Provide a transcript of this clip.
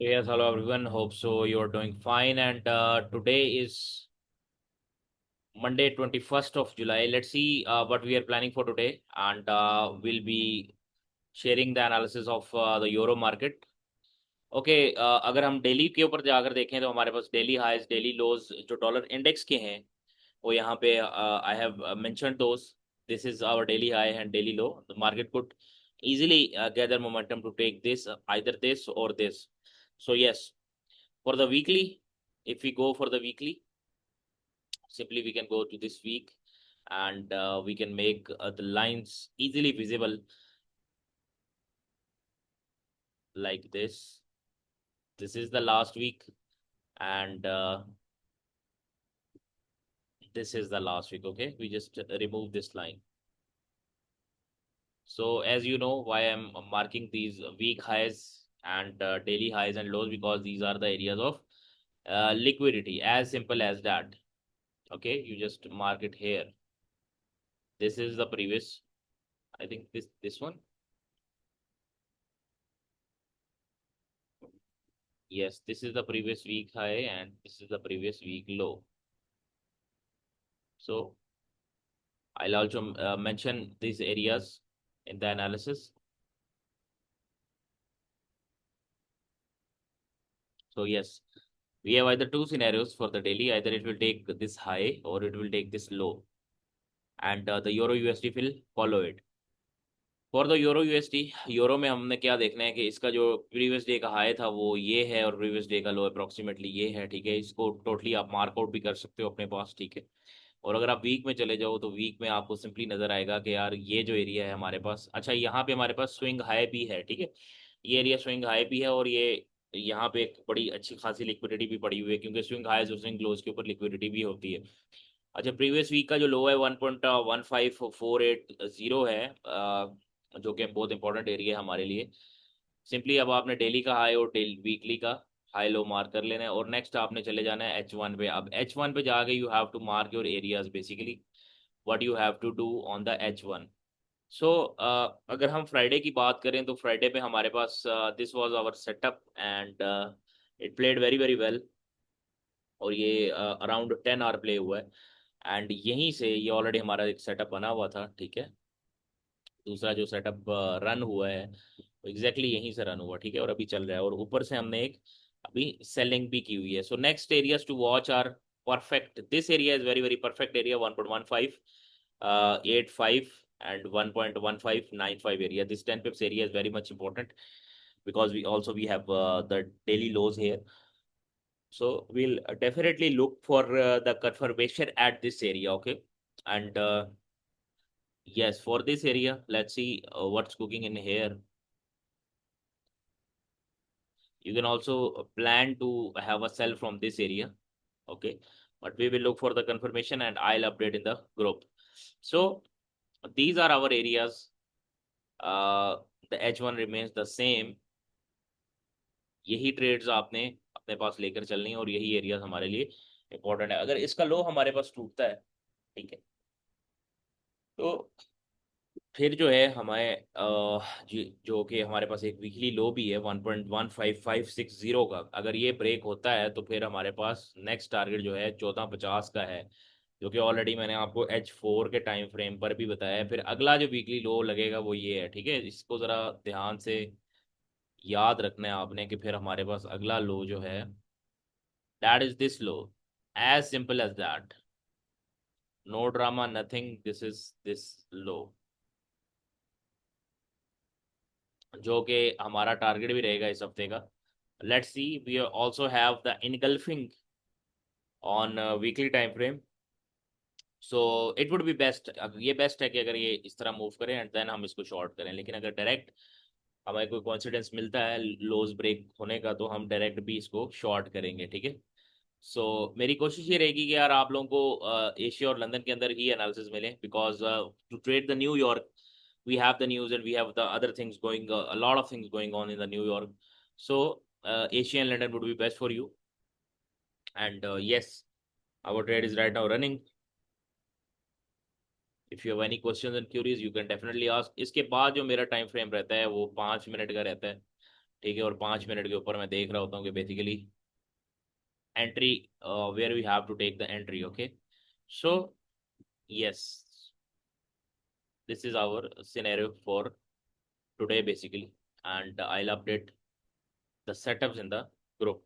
Yes, hello everyone. Hope so you are doing fine. And today is Monday, 21st of July. Let's see what we are planning for today. And we'll be sharing the analysis of the euro market. Okay, अगर हम daily के ऊपर जाकर देखें तो हमारे पास daily highs daily lows जो डॉलर इंडेक्स के हैं वो यहाँ पे I have mentioned those. This is our daily high and daily low. The market could easily gather momentum to take this, either this or this. So yes, for the weekly, if we go for the weekly, simply we can go to this week and we can make the lines easily visible like this. This is the last week and this is the last week. Okay, we just remove this line. So as you know why I'm marking these week highs and daily highs and lows, because these are the areas of liquidity, as simple as that. Okay, you just mark it here. This is the previous, I think this one. Yes, this is the previous week high and this is the previous week low. So I'll also mention these areas in the analysis. So yes, we have either two scenarios for the daily. Either it will take this high or it will take this low, and the Euro USD will follow it. For the euro USD, euro में हमने क्या देखना है कि इसका जो previous day का high था वो ये है और प्रीवियस डे का लो अप्रोक्सीमेटली ये है. ठीक है, इसको टोटली आप मार्कआउट भी कर सकते हो अपने पास. ठीक है, और अगर आप वीक में चले जाओ तो वीक में आपको सिंपली नजर आएगा कि यार ये जो एरिया है हमारे पास, अच्छा यहाँ पे हमारे पास स्विंग हाई भी है. ठीक है, ये एरिया स्विंग हाई भी है और ये यहाँ पे एक बड़ी अच्छी खासी लिक्विडिटी भी पड़ी हुई है, क्योंकि स्विंग हाईज और स्विंग लोज के ऊपर लिक्विडिटी भी होती है. अच्छा, प्रीवियस वीक का जो लो है 1.15480 है, जो कि बहुत इंपॉर्टेंट एरिया है हमारे लिए. सिंपली अब आपने डेली का हाई और वीकली का हाई लो मार्क कर लेना है और नेक्स्ट आपने चले जाना है H1 पे. अब H1 पे जाके you have to mark your areas, basically what you have to do on the H1. So अगर हम फ्राइडे की बात करें तो फ्राइडे पे हमारे पास this was our setup and it played very very well. और ये अराउंड 10 आवर प्ले हुआ है एंड यहीं से ये ऑलरेडी हमारा एक सेटअप बना हुआ था. ठीक है, दूसरा जो सेटअप रन हुआ है वो एग्जैक्टली यहीं से रन हुआ. ठीक है, और अभी चल रहा है और ऊपर से हमने एक अभी सेलिंग भी की हुई है. So next areas to watch are perfect. This area is very very perfect area 1.1585 and 1.1595 area. This 10 pips area is very much important because we have the daily lows here. So we'll definitely look for the confirmation at this area. Okay, and yes, for this area, let's see what's cooking in here. You can also plan to have a sell from this area. Okay, but we will look for the confirmation and I'll update in the group. So these are our areas. The H1 remains the same. यही trades आपने अपने पास लेकर चलनी है और यही areas हमारे लिए इंपॉर्टेंट है. अगर इसका लो हमारे पास टूटता है, ठीक है, तो फिर जो है हमारे जो कि हमारे पास एक वीकली लो भी है 1.15560 का. अगर ये ब्रेक होता है तो फिर हमारे पास नेक्स्ट टारगेट जो है 1450 का है, जो कि ऑलरेडी मैंने आपको H4 के टाइम फ्रेम पर भी बताया है. फिर अगला जो वीकली लो लगेगा वो ये है. ठीक है, इसको ज़रा ध्यान से याद रखना है आपने कि फिर हमारे पास अगला लो जो है that is this low. As simple as that, no drama nothing, this is this low, जो कि हमारा टारगेट भी रहेगा इस हफ्ते का. Let's see, we also have the engulfing on weekly time frame. So it would be best, ये best है कि अगर ये इस तरह मूव करें एंड देन हम इसको शॉर्ट करें. लेकिन अगर डायरेक्ट हमें कोई कॉन्फिडेंस मिलता है लोज ब्रेक होने का तो हम डायरेक्ट भी इसको शॉर्ट करेंगे. ठीक है, सो मेरी कोशिश ये रहेगी कि यार आप लोगों को एशिया और लंदन के अंदर ही एनालिसिस मिले, because to trade the New York we have the news and we have the other things going, a lot of things going on in the New York. So Asia and London would be best for you. And yes, our trade is right now running. If you have any questions and queries, you can definitely ask. इसके बाद जो मेरा time frame रहता है वो 5 minute का रहता है. ठीक है, और 5 मिनट के ऊपर मैं देख रहा होता हूँ कि basically entry where we have to take the entry. Okay, so yes, this is our scenario for today basically, and I'll update the setups in the group.